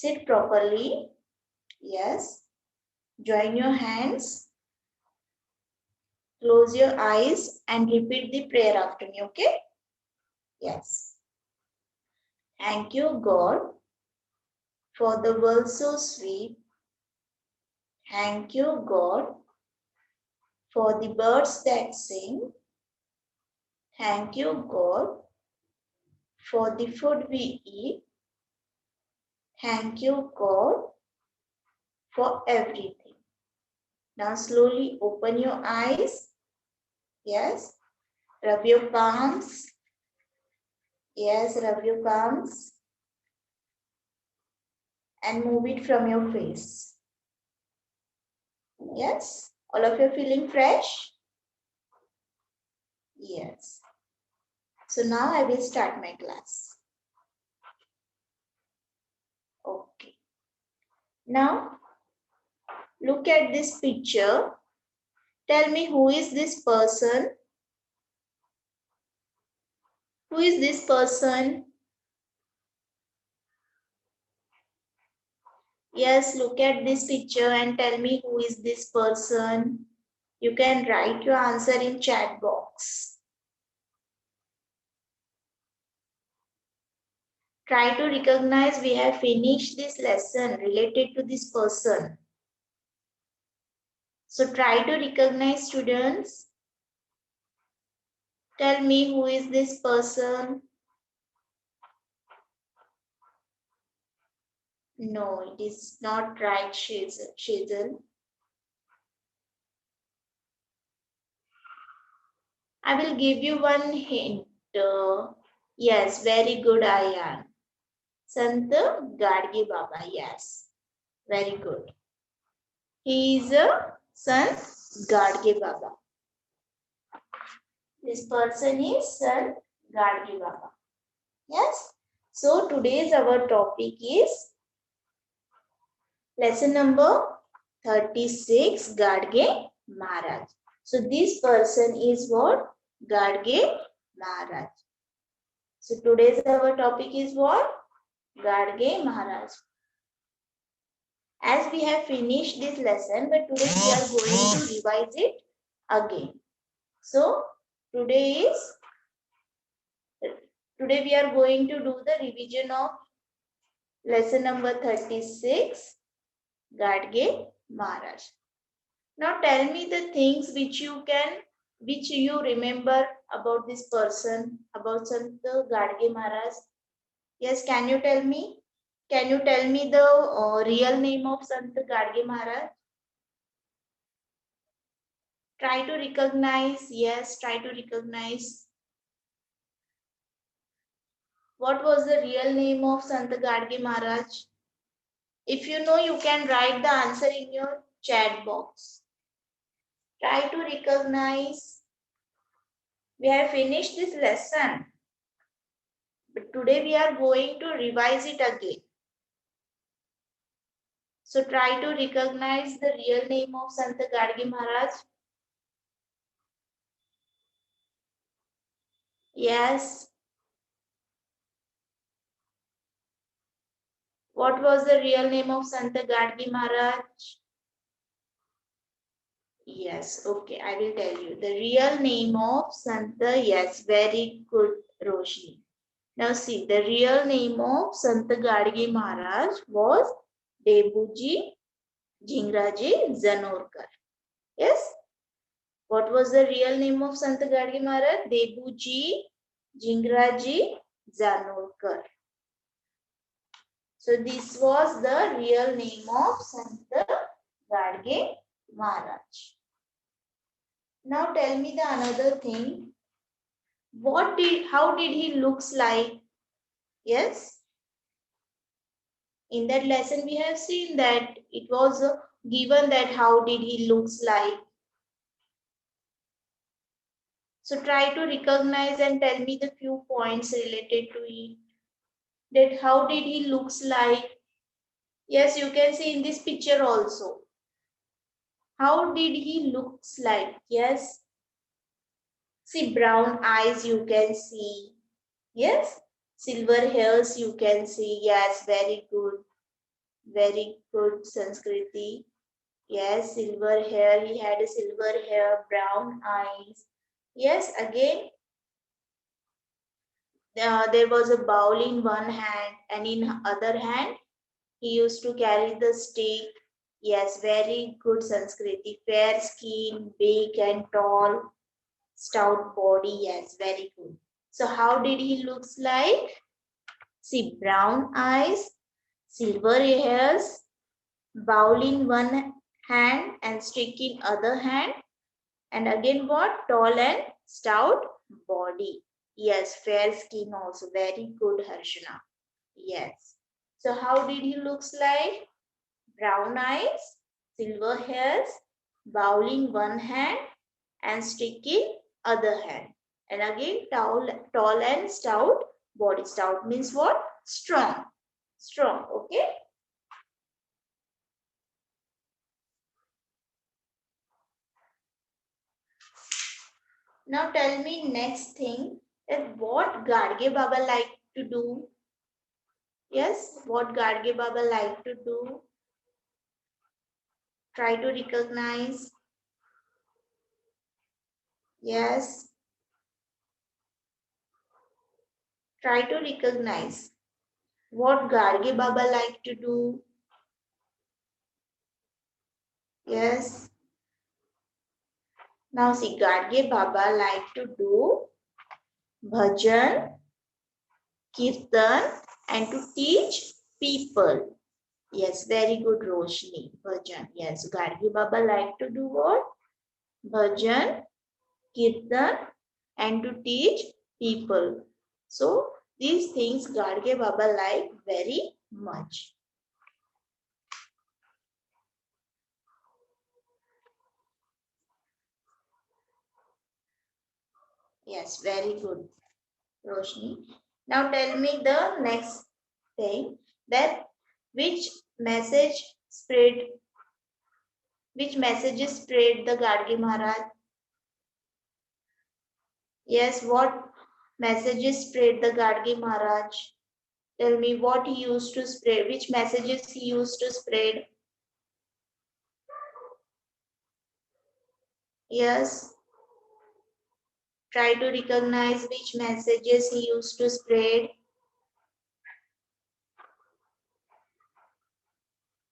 Sit properly. Yes. Join your hands. Close your eyes and repeat the prayer after me, okay? Yes. Thank you, God, for the world so sweet. Thank you, God, for the birds that sing. Thank you, God, for the food we eat. Thank you, God, for everything. Now slowly open your eyes. Yes. Rub your palms. Yes, rub your palms. And move it from your face. Yes. All of you feeling fresh? Yes. So now I will start my class. Okay. Now look at this picture. Tell me, who is this person? Who is this person? Yes, look at this picture and tell me, who is this person? You can write your answer in chat box. Try to recognize we have finished this lesson related to this person. So try to recognize, students. Tell me, who is this person? No, it is not right, Shizal. I will give you one hint. Yes, very good, Ayan. Sant Gadge Baba, yes. Very good. He is a Sant Gadge Baba. This person is Sant Gadge Baba. Yes. So today's our topic is lesson number 36, Gadge Maharaj. So this person is what? Gadge Maharaj. So today's our topic is what? Gadge Maharaj. As we have finished this lesson, but today we are going to revise it again. So today we are going to do the revision of lesson number 36, Gadge Maharaj. Now tell me the things which you remember about this person, about Sant Gadge Maharaj. Yes, can you tell me? Can you tell me the real name of Sant Gadge Maharaj? Try to recognize. Yes, try to recognize. What was the real name of Sant Gadge Maharaj? If you know, you can write the answer in your chat box. Try to recognize. We have finished this lesson, but today we are going to revise it again. So try to recognize the real name of Sant Gadge Maharaj. Yes. What was the real name of Sant Gadge Maharaj? Yes, okay, I will tell you. The real name of Santa, yes, very good, Roshni. Now see, the real name of Santa Gadge Maharaj was Debuji Jingraji Zanorkar. Yes? What was the real name of Santa Gadge Maharaj? Debuji Jingraji Zanorkar. So this was the real name of Santa Gadge Maharaj. Now tell me the another thing. How did he looks like? Yes. In that lesson, we have seen that it was given that how did he looks like. So try to recognize and tell me the few points related to it. That how did he looks like? Yes, you can see in this picture also. How did he looks like? Yes. See, brown eyes you can see. Yes. Silver hairs you can see. Yes, very good. Very good, Sanskriti. Yes, silver hair. He had a silver hair, brown eyes. Yes, again, there was a bowl in one hand, and in other hand, he used to carry the stick. Yes, very good, Sanskriti. Fair skin, big and tall, stout body. Yes, very good. So, how did he looks like? See, brown eyes, silver hairs, bowl in one hand and stick in other hand. And again what? Tall and stout body. Yes, fair skin also. Very good, Harshana. Yes. So how did he looks like? Brown eyes, silver hairs, bowl in one hand and stick in other hand. And again tall and stout body. Stout means what? Strong. Strong. Okay. Now tell me next thing that what Garge Baba like to do. Yes, what Garge Baba like to do. Try to recognize. Yes, try to recognize what Garge Baba like to do. Yes. Now see, Garge Baba like to do bhajan, kirtan, and to teach people. Yes, very good, Roshni. Bhajan. Yes, Gargi Baba like to do what? Bhajan, kirtan, and to teach people. So these things Garge Baba like very much. Yes, very good, Roshni. Now tell me the next thing that which message spread, which messages spread the Garge Maharaj? Yes, what messages spread the Garge Maharaj? Tell me what he used to spread, which messages he used to spread. Yes, try to recognize which messages he used to spread.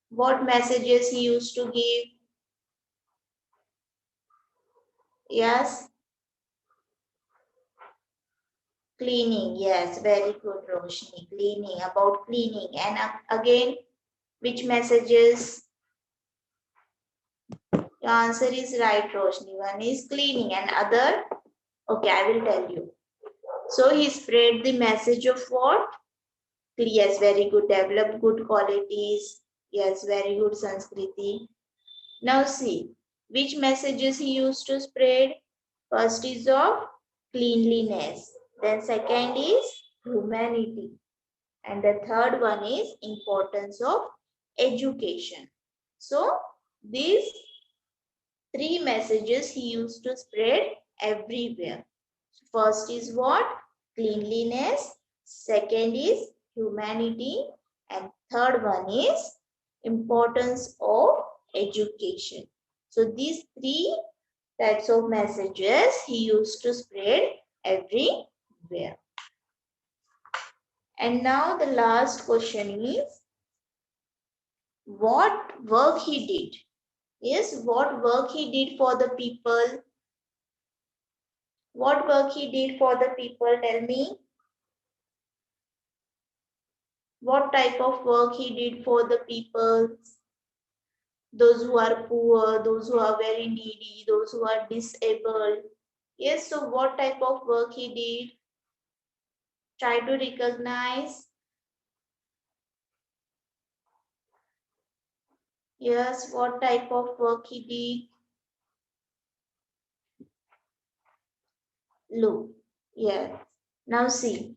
What messages he used to give. Yes, cleaning. Yes, very good, Roshni. Cleaning, about cleaning. And again, which messages? Your answer is right, Roshni. One is cleaning and other, okay, I will tell you. So he spread the message of what? Yes, very good. Develop good qualities. Yes, very good, Sanskriti. Now see, which messages he used to spread? First is of cleanliness. Then second is humanity. And the third one is importance of education. So these three messages he used to spread everywhere. First is what? Cleanliness. Second is humanity. And third one is importance of education. So these three types of messages he used to spread everywhere. And now the last question is, what work he did? Yes, what work he did for the people? What work he did for the people? Tell me. What type of work he did for the people? Those who are poor, those who are very needy, those who are disabled. Yes, so what type of work he did? Try to recognize. Yes, what type of work he did? Look, yes. Now see,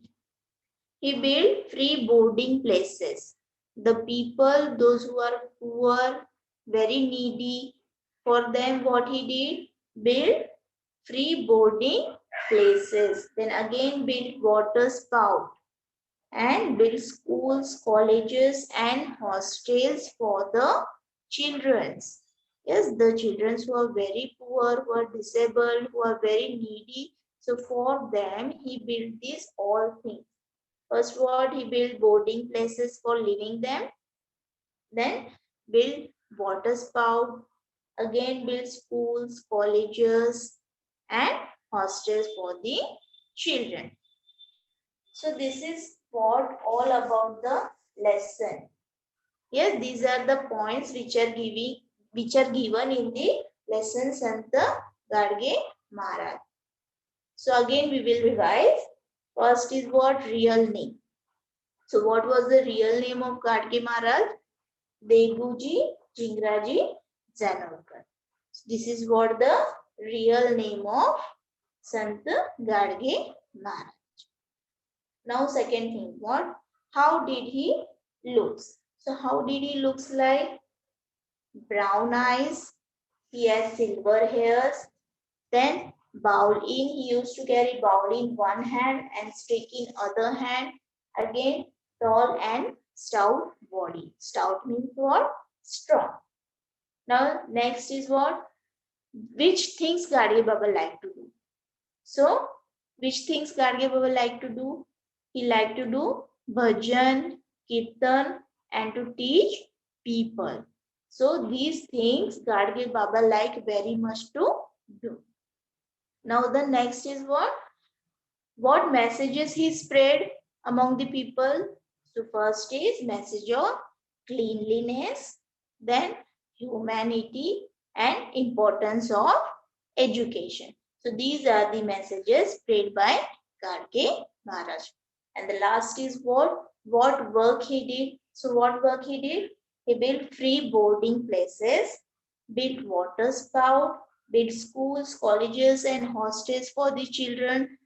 he built free boarding places. The people, those who are poor, very needy, for them what he did? Build free boarding places. Then again build water spout. and build schools, colleges, and hostels for the children. Yes, the children who are very poor, who are disabled, who are very needy. So for them, he built these all things. First, what he built boarding places for living them. Then build water spout. Again, build schools, colleges, and hostels for the children. So this is what all about the lesson. Yes, these are the points which are given in the lesson Santa Gadge Maharaj. So again we will revise. First is what? Real name. So what was the real name of Gadge Maharaj? Deguji Jingraji Zanolkar. This is what the real name of Sant Gadge Maharaj. Now second thing, what? How did he looks? So how did he looks like? Brown eyes, he has silver hairs, then bowl in, he used to carry bowl in one hand and stick in other hand. Again, tall and stout body. Stout means what? Strong. Now next is what? Which things Gadge Baba like to do? So, which things Gadge Baba like to do? He like to do bhajan, kirtan, and to teach people. So these things Gadge Baba like very much to do. Now the next is what? What messages he spread among the people? So first is message of cleanliness, then humanity and importance of education. So these are the messages spread by Gadge Maharaj. And the last is what? What work he did? So what work he did? He built free boarding places, built water spout, built schools, colleges and hostels for the children.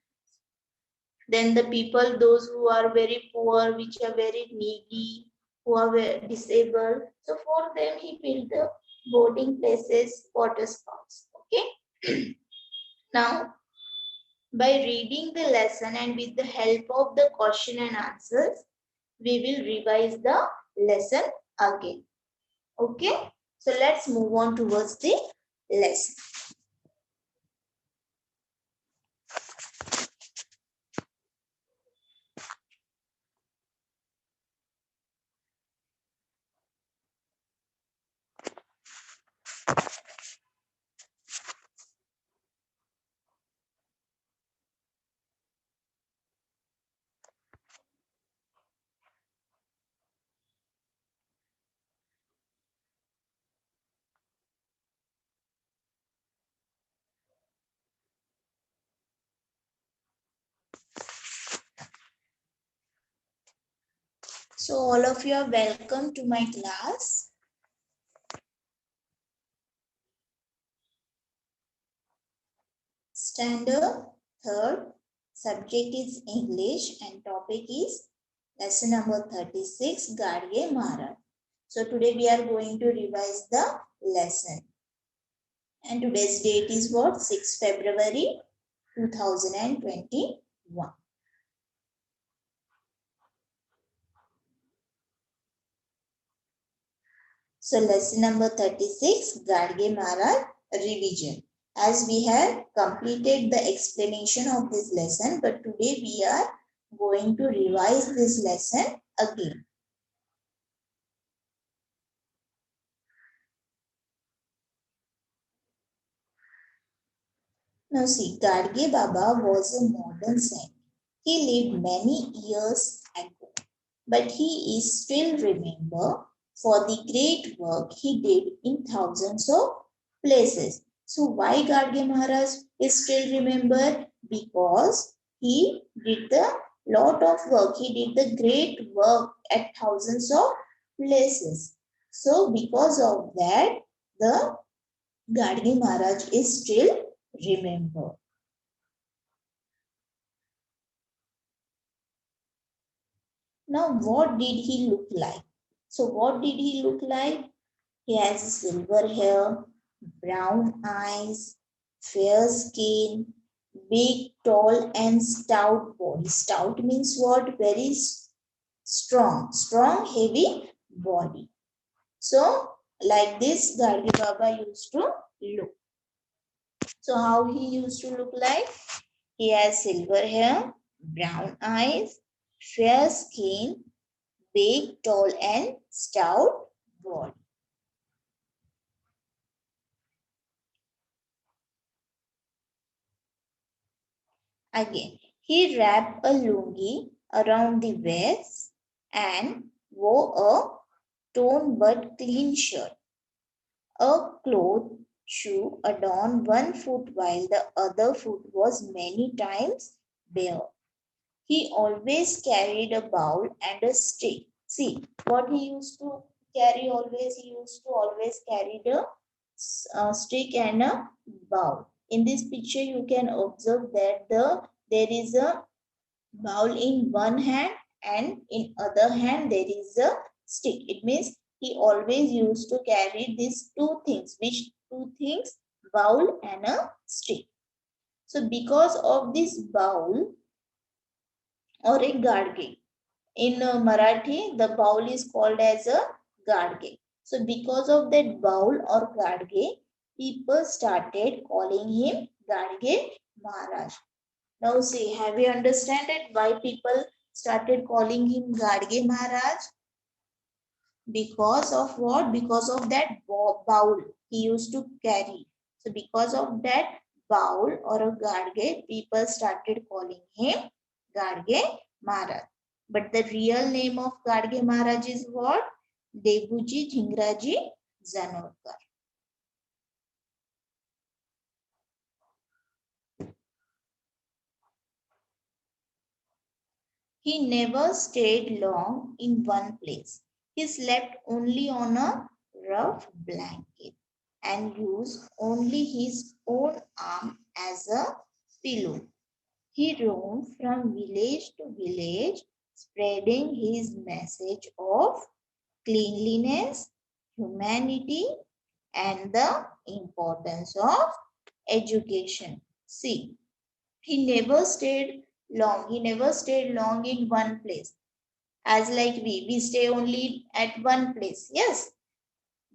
Then the people, those who are very poor, which are very needy, who are very disabled. So for them, he built the boarding places, water spouts. Okay. Now, by reading the lesson and with the help of the question and answers, we will revise the lesson again. Okay. So let's move on towards the lesson. So all of you are welcome to my class. Standard third, subject is English and topic is lesson number 36, Gadge Maharaj. So today we are going to revise the lesson. And today's date is what? 6 February 2021. So lesson number 36, Gadge Maharaj revision. As we have completed the explanation of this lesson, but today we are going to revise this lesson again. Now see, Gadge Baba was a modern saint. He lived many years ago, but he is still remembered for the great work he did in thousands of places. So why Gadge Maharaj is still remembered? Because he did the lot of work. He did the great work at thousands of places. So because of that, the Gadge Maharaj is still remembered. Now, what did he look like? So, what did he look like? He has silver hair, brown eyes, fair skin, big, tall, and stout body. Stout means what? Very strong, heavy body. So like this Gargi Baba used to look. So how he used to look like? He has silver hair, brown eyes, fair skin, big, tall and stout body. Again, he wrapped a lungi around the waist and wore a torn but clean shirt. A cloth shoe adorned one foot while the other foot was many times bare. He always carried a bowl and a stick. See, what he used to carry always, he used to always carry the stick and a bowl. In this picture, you can observe that there is a bowl in one hand and in other hand there is a stick. It means he always used to carry these two things. Which two things? Bowl and a stick. So because of this bowl or a gadge, in Marathi the bowl is called as a gadge. So because of that bowl or gadge, people started calling him Gadge Maharaj. Now see, have you understood why people started calling him Gadge Maharaj? Because of what? Because of that bowl he used to carry. So because of that bowl or a Gadge, people started calling him Gadge Maharaj. But the real name of Gadge Maharaj is what? Debuji Dhingraji Zanorkar. He never stayed long in one place. He slept only on a rough blanket and used only his own arm as a pillow. He roamed from village to village, spreading his message of cleanliness, humanity, and the importance of education. See, he never stayed long. He never stayed long in one place. As like we stay only at one place. Yes.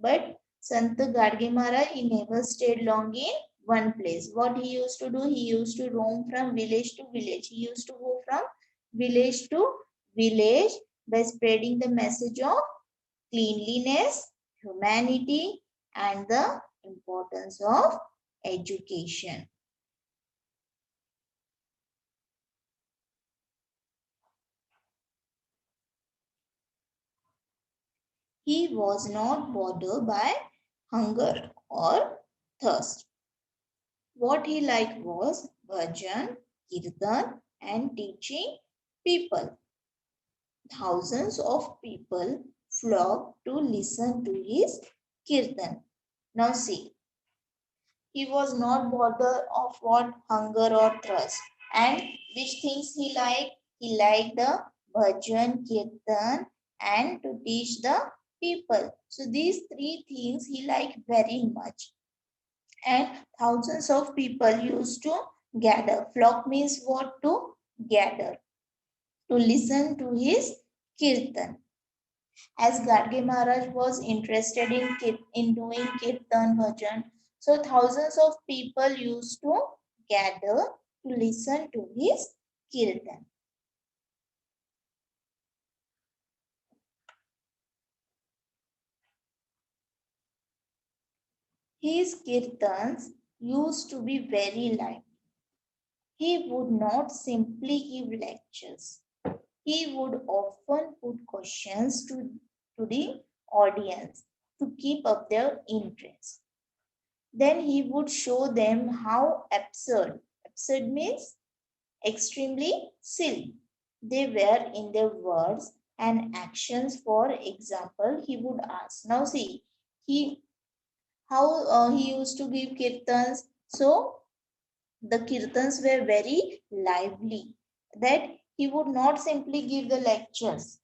But Sant Gadge Maharaj, he never stayed long in one place. What he used to do? He used to roam from village to village. He used to go from village to village by spreading the message of cleanliness, humanity, and the importance of education. He was not bothered by hunger or thirst. What he liked was bhajan, kirtan, and teaching people. Thousands of people flocked to listen to his kirtan. Now see, he was not bothered of what hunger or thirst. And which things he liked? He liked the bhajan, kirtan, and to teach the people. So these three things he liked very much. And thousands of people used to gather. Flock means what? To gather, to listen to his kirtan. As Gadge Maharaj was interested in doing kirtan bhajan, so thousands of people used to gather to listen to his kirtan. His kirtans used to be very light. He would not simply give lectures. He would often put questions to the audience to keep up their interest. Then he would show them how absurd means extremely silly, they were in their words and actions. For example, he would ask. Now see, he how he used to give kirtans. So the kirtans were very lively, that he would not simply give the lectures.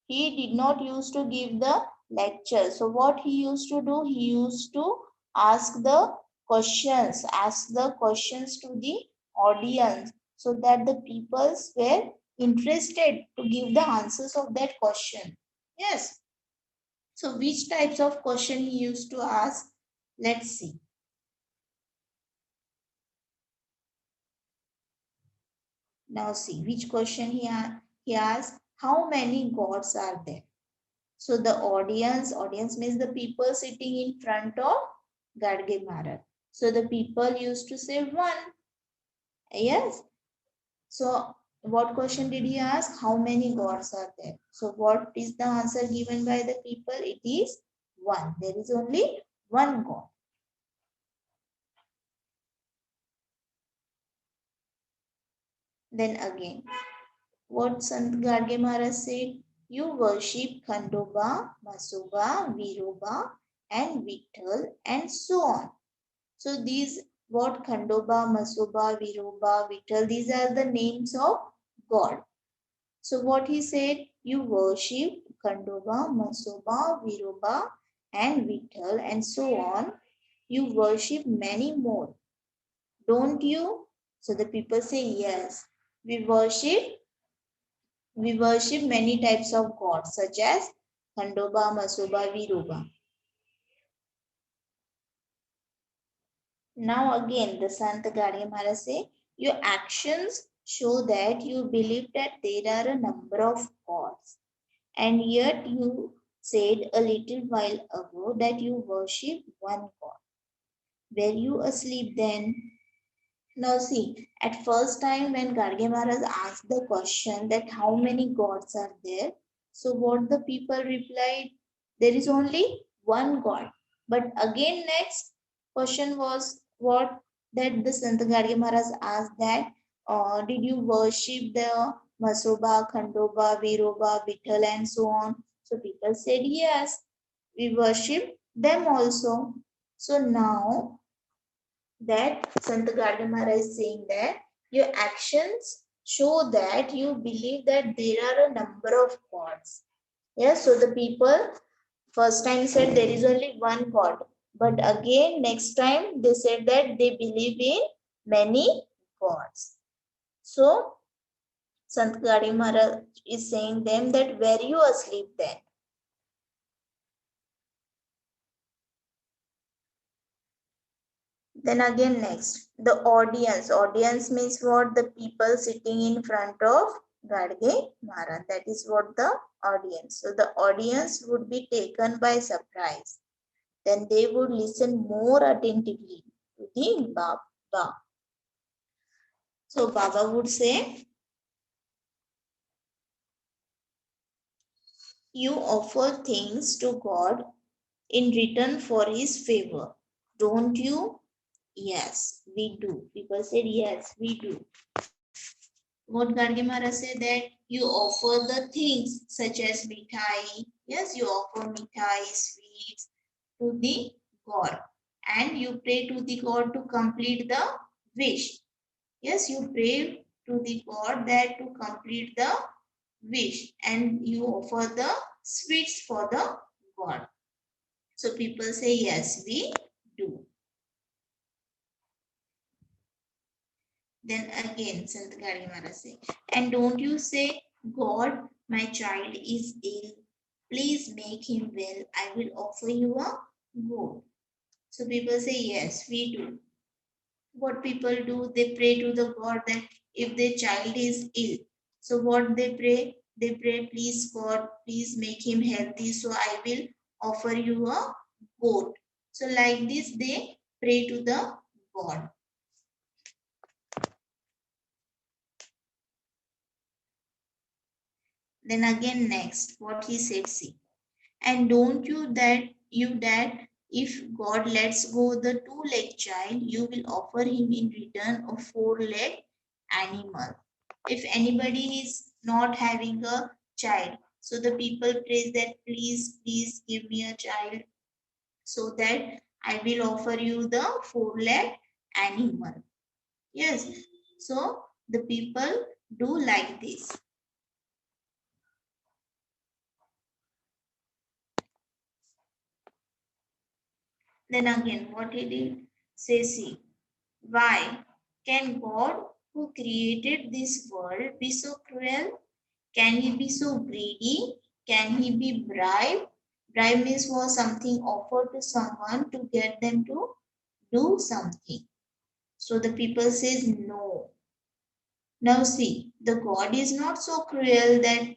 He did not used to give the lectures. So what he used to do? He used to ask the questions to the audience, so that the peoples were interested to give the answers of that question. Yes. So which types of question he used to ask? Let's see. Now see which question he asked. How many gods are there? So the audience means the people sitting in front of Gadge Maharaj. So the people used to say one. Yes. So what question did he ask? How many gods are there? So what is the answer given by the people? It is one. There is only one God. Then again, what Sant Garge Maharaj said? You worship Khandoba, Masuba, Viroba, and Vitthal, and so on. So these what Khandoba, Masuba, Viroba, Vitthal, these are the names of God. So what he said, you worship Khandoba, Masuba, Viroba, and Vitthal, and so on. You worship many more, don't you? So the people say yes. We worship we worship many types of gods such as Khandoba, Masuba, Viroba. Now again, the Sant Gadge Maharaj say, your actions show that you believe that there are a number of gods, and yet you said a little while ago that you worship one God. Were you asleep then? Now see, at first time when Garge Maharaj asked the question that how many gods are there, so what the people replied, there is only one God. But again next question was what that the Sant Garge Maharaj asked that did you worship the Masoba, Khandoba, Viroba, Vitthal and so on? So people said yes, we worship them also. So now that Sant Garge Maharaj is saying that your actions show that you believe that there are a number of gods. Yes, so the people first time said there is only one God, but again next time they said that they believe in many gods. So Sant Garge Maharaj is saying them that were you asleep then? Then again next, the audience. Audience means what? The people sitting in front of Gadge Maharaj. That is what the audience. So the audience would be taken by surprise. Then they would listen more attentively to the Baba. So Baba would say, you offer things to God in return for his favor. Don't you? Yes, we do. People said, yes, we do. What Garge Maharaj said that you offer the things such as mithai. Yes, you offer mithai, sweets to the God. And you pray to the God to complete the wish. Yes, you pray to the God that to complete the wish. And you offer the sweets for the God. So people say, yes, we do. Then again, Sant Garge Maharaj say, and don't you say, God, my child is ill. Please make him well. I will offer you a goat. So people say, yes, we do. What people do, they pray to the God that if their child is ill. So what they pray? They pray, please God, please make him healthy. So I will offer you a goat. So like this, they pray to the God. Then again next, what he said, see. And don't you that if God lets go the two-legged child, you will offer him in return a four-legged animal. If anybody is not having a child, so the people praise that please, please give me a child so that I will offer you the four-legged animal. Yes. So the people do like this. Then again, what did he say? See, why can God who created this world be so cruel? Can he be so greedy? Can he be bribed? Bribe means was something offered to someone to get them to do something. So the people says no. Now see, the God is not so cruel that,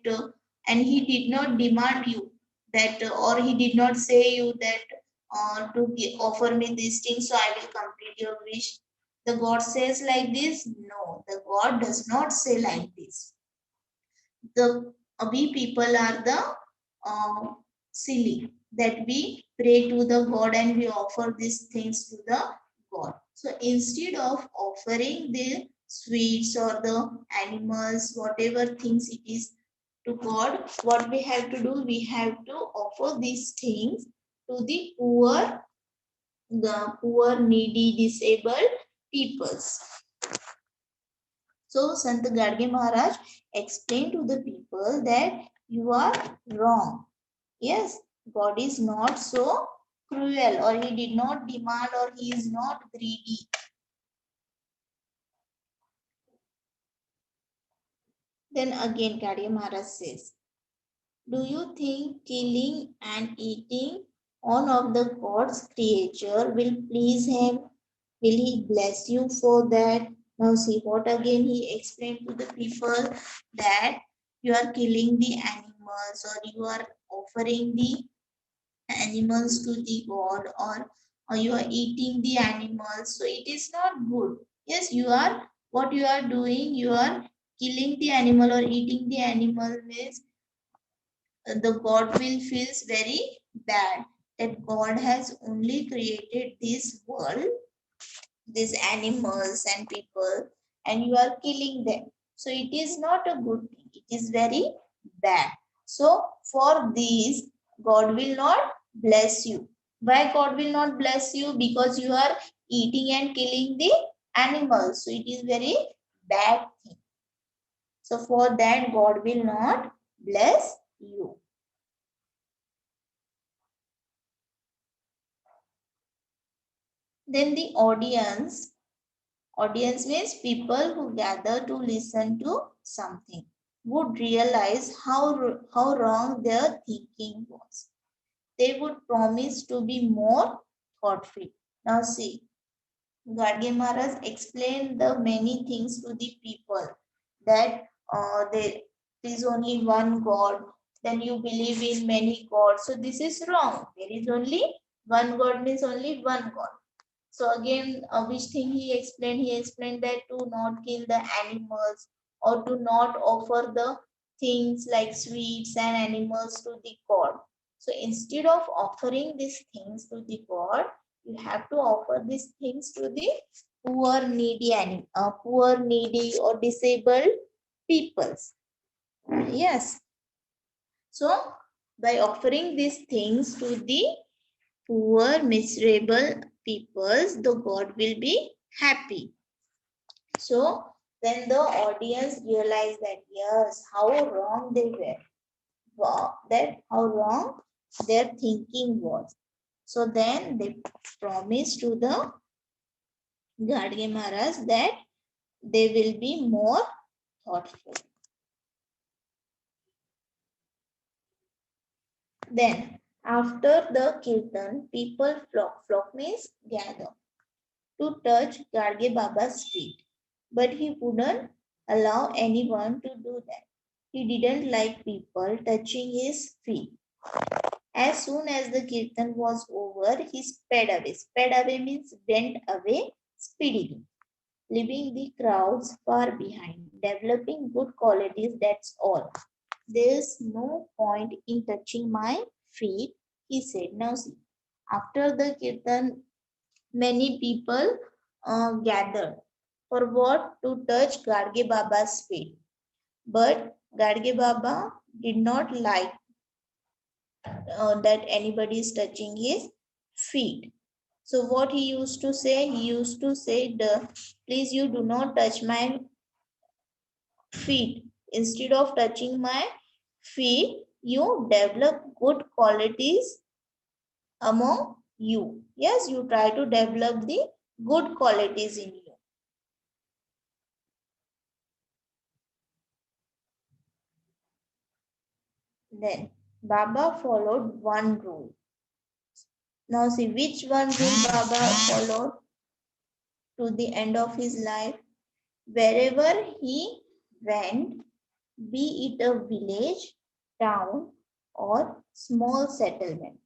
and he did not demand you that, or he did not say you that offer me these things so I will complete your wish. The God says like this? No, the God does not say like this. We people are the silly that we pray to the God and we offer these things to the God. So instead of offering the sweets or the animals, whatever things it is to God, what we have to do, we have to offer these things to the poor, needy, disabled peoples. So Sant Gadge Maharaj explained to the people that you are wrong. Yes, God is not so cruel, or he did not demand, or he is not greedy. Then again Gadge Maharaj says, do you think killing and eating one of the God's creature will please him? Will he bless you for that? Now see what again he explained to the people, that you are killing the animals or you are offering the animals to the God, or you are eating the animals. So it is not good. Yes, you are, what you are doing, you are killing the animal or eating the animal means the God will feels very bad that God has only created this world, these animals and people, and you are killing them. So it is not a good thing. It is very bad. So for these, God will not bless you. Why God will not bless you? Because you are eating and killing the animals. So it is very bad thing. So for that, God will not bless you. Then the audience means people who gather to listen to something, would realize how wrong their thinking was. They would promise to be more thoughtful. Now see, Gadge Maharaj explained the many things to the people, that there is only one God, then you believe in many gods. So this is wrong. There is only one God means only one God. So again, which thing he explained? He explained that to not kill the animals or to not offer the things like sweets and animals to the God. So instead of offering these things to the God, you have to offer these things to the poor, needy or disabled peoples. Yes. So by offering these things to the poor, miserable peoples, the God will be happy. So then the audience realized that yes, how wrong they were. Wow, that how wrong their thinking was. So then they promised to the Gadge Maharaj that they will be more thoughtful. Then after the kirtan, people flock means gather to touch Garge Baba's feet. But he wouldn't allow anyone to do that. He didn't like people touching his feet. As soon as the kirtan was over, he sped away. Sped away means went away speedily, leaving the crowds far behind, developing good qualities, that's all. There's no point in touching my feet, he said. Now see, after the kirtan, many people gathered. For what? To touch Gadge Baba's feet. But Gadge Baba did not like that anybody is touching his feet. So what he used to say? He used to say, please you do not touch my feet. Instead of touching my feet, you develop good qualities among you. Yes, you try to develop the good qualities in you. Then Baba followed one rule. Now see which one rule Baba followed to the end of his life. Wherever he went, be it a village, town, or small settlement,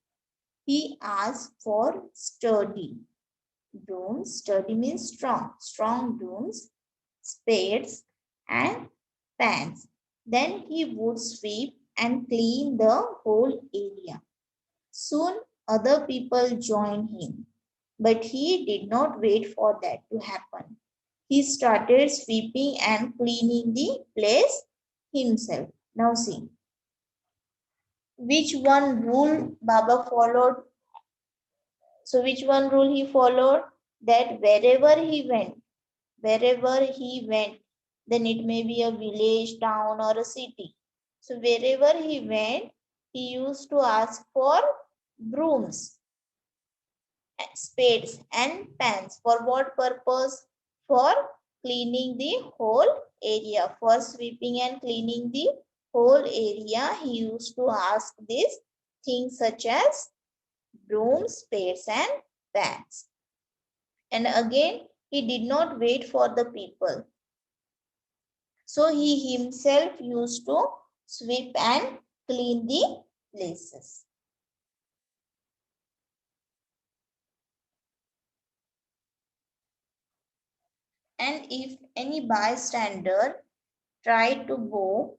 he asked for sturdy brooms. Sturdy means strong. Strong brooms, spades, and pans. Then he would sweep and clean the whole area. Soon other people joined him, but he did not wait for that to happen. He started sweeping and cleaning the place himself. Now see, which one rule Baba followed? So which one rule he followed? That wherever he went, then it may be a village, town, or a city. So wherever he went, he used to ask for brooms, spades, and pans. For what purpose? For cleaning the whole area. For sweeping and cleaning the whole area, he used to ask these things such as brooms, spades, and pans. And again, he did not wait for the people. So he himself used to sweep and clean the places. And if any bystander tried to go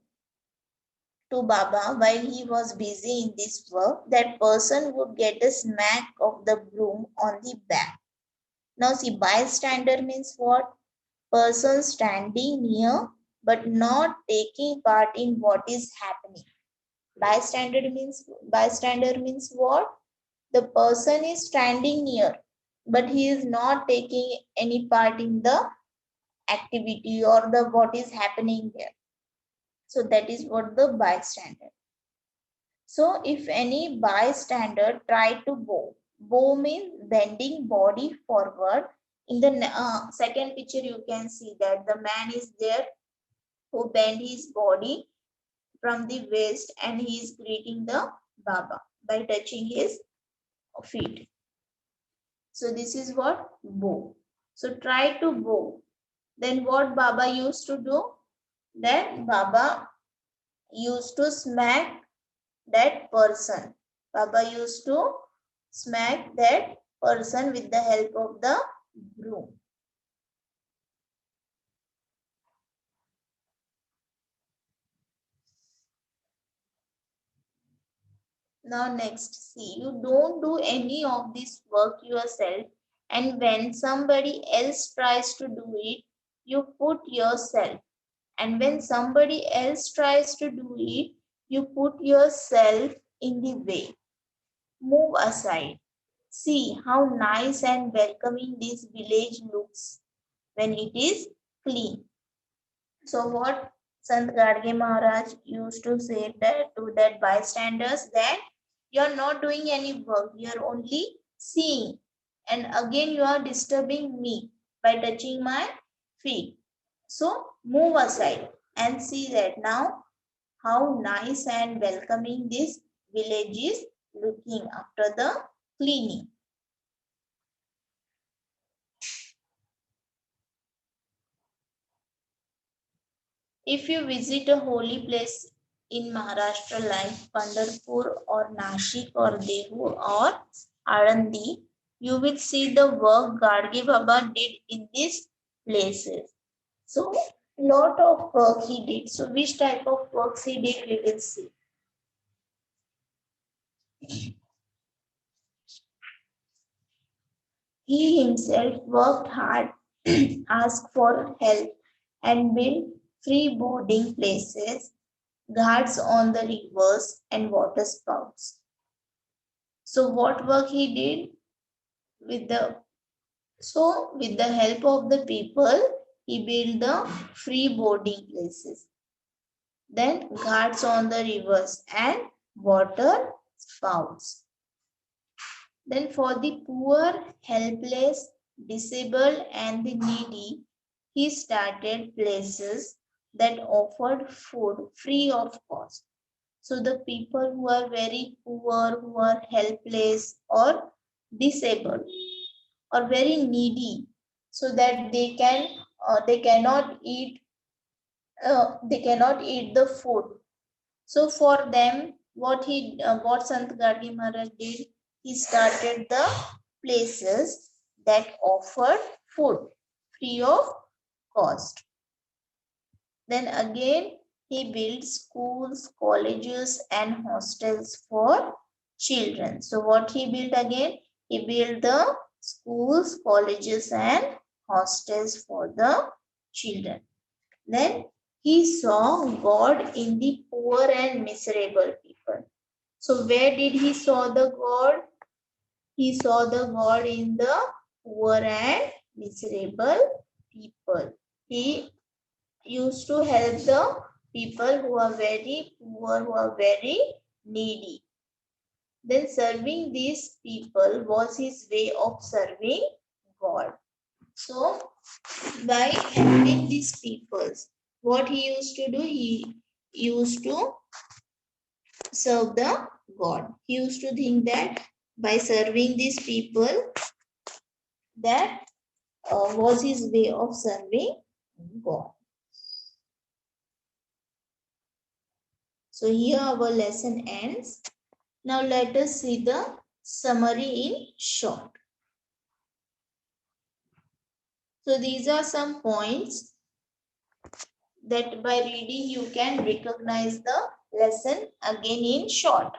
to Baba while he was busy in this work, that person would get a smack of the broom on the back. Now see, bystander means what? Person standing near but not taking part in what is happening. Bystander means what? The person is standing near, but he is not taking any part in the activity or the what is happening there. So that is what the bystander. So if any bystander try to bow means bending body forward. In the second picture, you can see that the man is there who bend his body from the waist and he is greeting the Baba by touching his feet. So this is what? Bow. So try to bow. Then what Baba used to do? Then Baba used to smack that person. Baba used to smack that person with the help of the broom. Now next, see, you don't do any of this work yourself, and when somebody else tries to do it, you put yourself. And when somebody else tries to do it, you put yourself in the way. Move aside. See how nice and welcoming this village looks when it is clean. So what Sant Gadge Maharaj used to say that to that bystanders, that you are not doing any work, you are only seeing, and again you are disturbing me by touching my feet. So move aside and see that now how nice and welcoming this village is looking after the cleaning. If you visit a holy place in Maharashtra like Pandharpur or Nashik or Dehu or Alandi, you will see the work Gadge Baba did in these places. So, lot of work he did. So, which type of works he did, we will see. He himself worked hard, asked for help, and built free boarding places, guards on the rivers, and water spouts. So, what work he did with the with the help of the people, he built the free boarding places, then guards on the rivers and water spouts. Then for the poor, helpless, disabled, and the needy, he started places that offered food free of cost. So the people who are very poor, who are helpless or disabled or very needy, so that they cannot eat the food. So for them, what Sant Gadgi Maharaj did, he started the places that offered food free of cost. Then again, he built schools, colleges, and hostels for children. So what he built again? He built the schools, colleges, and hostels for the children. Then he saw God in the poor and miserable people. So where did he saw the God? He saw the God in the poor and miserable people. He used to help the people who are very poor, who are very needy. Then serving these people was his way of serving God. So by helping these peoples, what he used to do, he used to serve the God. He used to think that by serving these people, that was his way of serving God. So here our lesson ends. Now let us see the summary in short. So these are some points that by reading you can recognize the lesson again in short.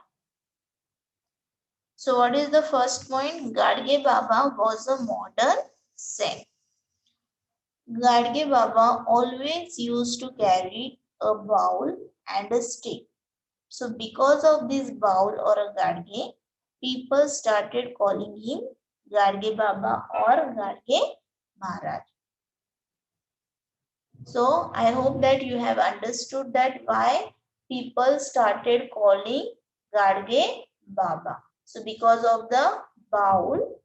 So what is the first point? Gadge Baba was a modern saint. Gadge Baba always used to carry a bowl and a stick. So because of this bowl or a Gadge, people started calling him Gadge Baba or Gadge Maharaj. So I hope that you have understood that why people started calling Gadge Baba. So because of the bowl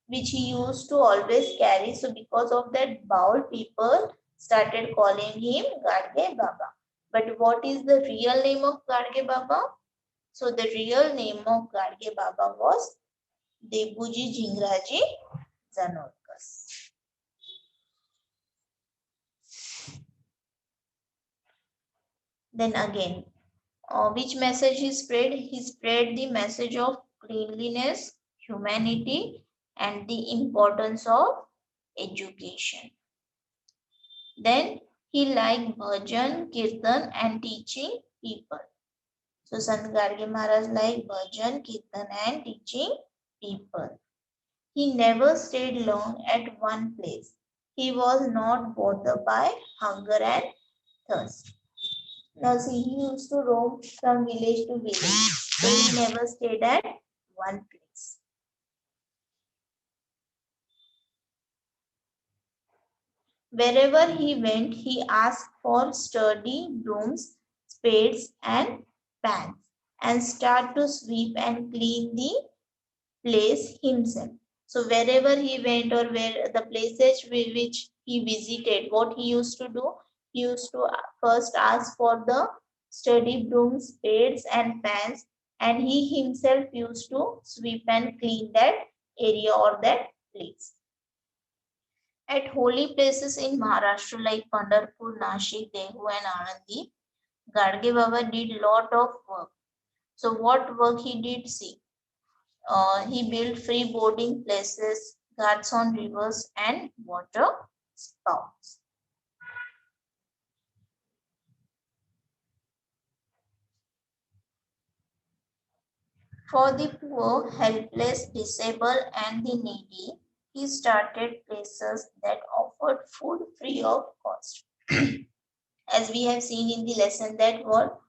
which he used to always carry. So because of that bowl, people started calling him Gadge Baba. But what is the real name of Gadge Baba? So the real name of Gadge Baba was Debuji Jingraji Zanodkas. Then again, which message he spread? He spread the message of cleanliness, humanity, and the importance of education. Then he liked bhajan, kirtan, and teaching people. So Sant Gadge Maharaj liked bhajan, kirtan, and teaching people. He never stayed long at one place. He was not bothered by hunger and thirst. Now see, he used to roam from village to village. So he never stayed at one place. Wherever he went, he asked for sturdy brooms, spades, and pans, and start to sweep and clean the place himself. So wherever he went or where the places which he visited, what he used to do, he used to first ask for the sturdy brooms, spades, and pans, and he himself used to sweep and clean that area or that place. At holy places in Maharashtra like Pandharpur, Nashik, Dehu, and Anandi, Gadge Baba did lot of work. So what work he did? See, he built free boarding places, ghats on rivers, and water spouts. For the poor, helpless, disabled, and the needy, he started places that offered food free of cost. As we have seen in the lesson, that what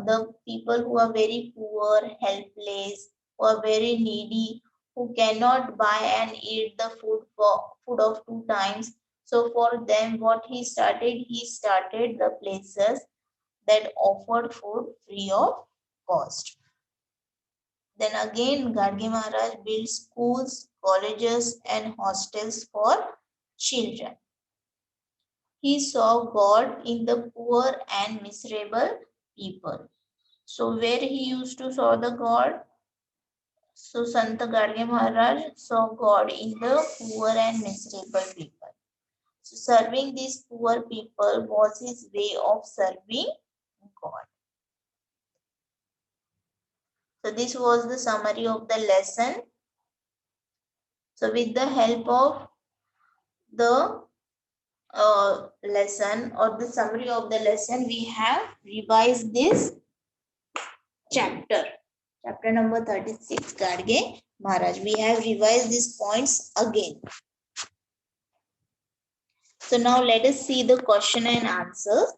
the people who are very poor, helpless, who are very needy, who cannot buy and eat the food of two times. So for them, what he started the places that offered food free of cost. Then again, Gadge Maharaj built schools, colleges, and hostels for children. He saw God in the poor and miserable people. So where he used to saw the God? So Sant Gadge Maharaj saw God in the poor and miserable people. So serving these poor people was his way of serving God. So this was the summary of the lesson. So with the help of the lesson or the summary of the lesson, we have revised this chapter. Chapter number 36, Gadge Maharaj. We have revised these points again. So now let us see the question and answers.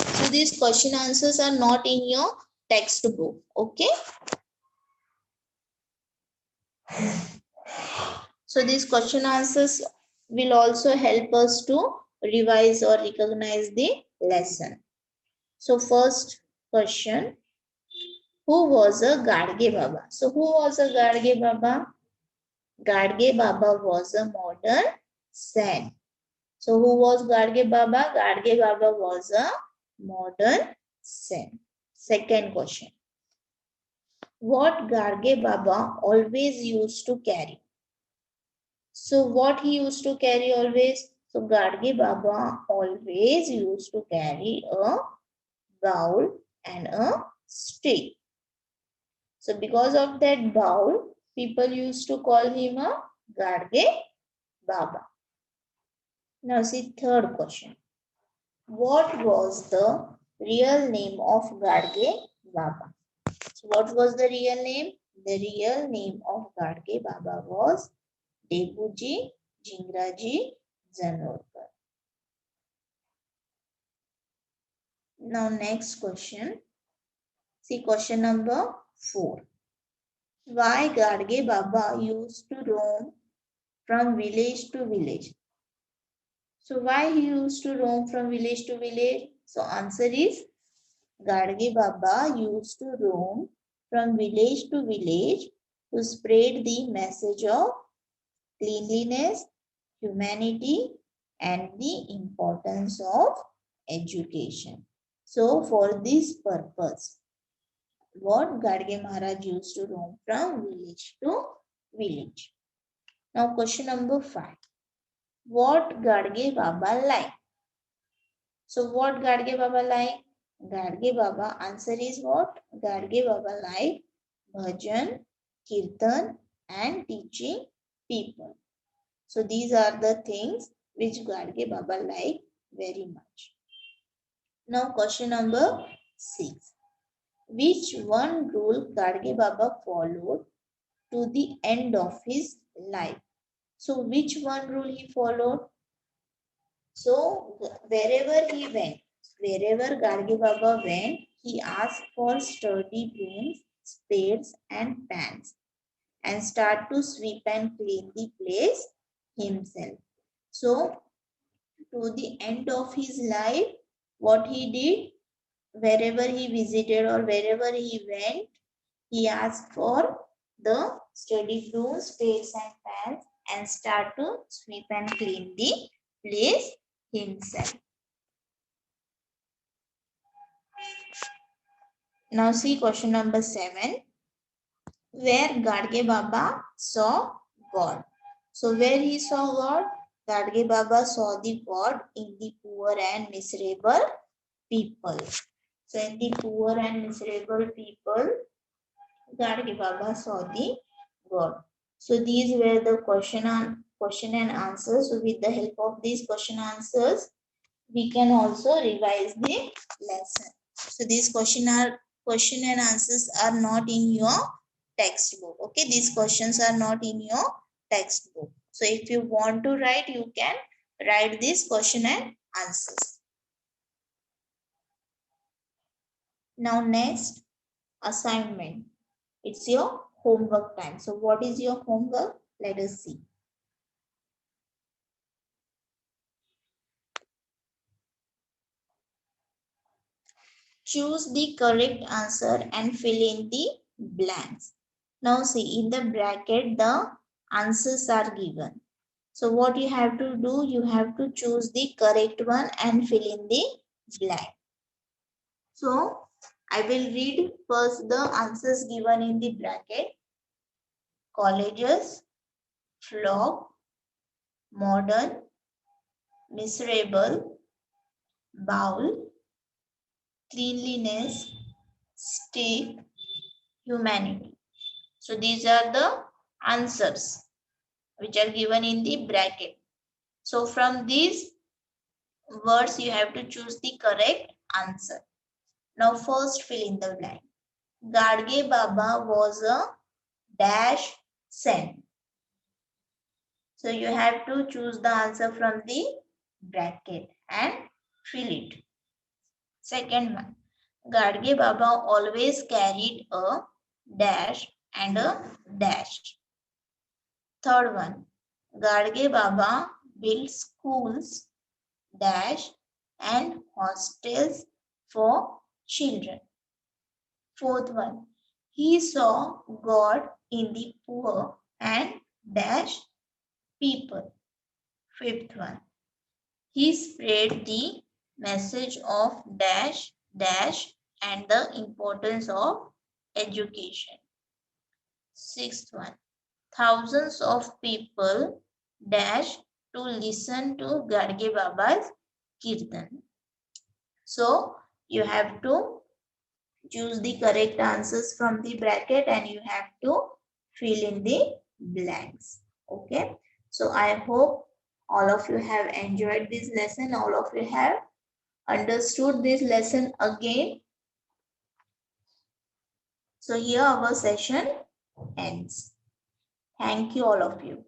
So these question answers are not in your textbook. Okay. So these question answers will also help us to revise or recognize the lesson. So first question, who was a Gadge Baba? So who was a Gadge Baba? Gadge Baba was a modern saint. So who was Gadge Baba? Gadge Baba was a modern saint. Second question, what Gadge Baba always used to carry? So what he used to carry always? So Gadge Baba always used to carry a bowl and a stick. So because of that bowl, people used to call him a Gadge Baba. Now see third question. What was the real name of Gadge Baba? So what was the real name? The real name of Gadge Baba was Debuji Jingraji Zanorkar. Now next question. See question number 4. Why Gadge Baba used to roam from village to village? So why he used to roam from village to village? So answer is Gadge Baba used to roam from village to village to spread the message of cleanliness, humanity, and the importance of education. So for this purpose, what Gadge Maharaj used to roam from village to village. Now question number 5. What Gadge Baba like? So what Gadge Baba like? Gadge Baba answer is what? Gadge Baba like bhajan, kirtan and teaching people. So these are the things which Gadge Baba like very much. Now question number 6. Which one rule Gadge Baba followed to the end of his life? So which one rule he followed? So wherever Gadge Baba went, he asked for sturdy brooms, spades and pans and start to sweep and clean the place himself. So to the end of his life, what he did, wherever he visited or wherever he went, he asked for the sturdy brooms, spades and pans and start to sweep and clean the place himself. Now see question number 7. Where Gadge Baba saw God. So where he saw God? Gadge Baba saw the God in the poor and miserable people. So in the poor and miserable people, Gadge Baba saw the God. So these were the question and answers. So with the help of these question answers, we can also revise the lesson. So these question and answers are not in your textbook. Okay, these questions are not in your textbook. So if you want to write, you can write this question and answers. Now next, assignment. It's your homework time. So what is your homework? Let us see. Choose the correct answer and fill in the blanks. Now see, in the bracket, the answers are given. So what you have to do, you have to choose the correct one and fill in the blank. So I will read first the answers given in the bracket. Colleges, flock, modern, miserable, bowl, cleanliness, stick, humanity. So these are the answers which are given in the bracket. So from these words you have to choose the correct answer. Now first fill in the blank. Gadge Baba was a dash saint. So you have to choose the answer from the bracket and fill it. Second one. Gadge Baba always carried a dash and a dash. Third one. Gadge Baba built schools dash and hostels for children. Fourth one. He saw God in the poor and dash people. Fifth one. He spread the message of dash dash and the importance of education. Sixth one. Thousands of people dash to listen to Gadge Baba's kirtan. So you have to choose the correct answers from the bracket and you have to fill in the blanks. Okay. So I hope all of you have enjoyed this lesson. All of you have understood this lesson again. So here our session ends. Thank you all of you.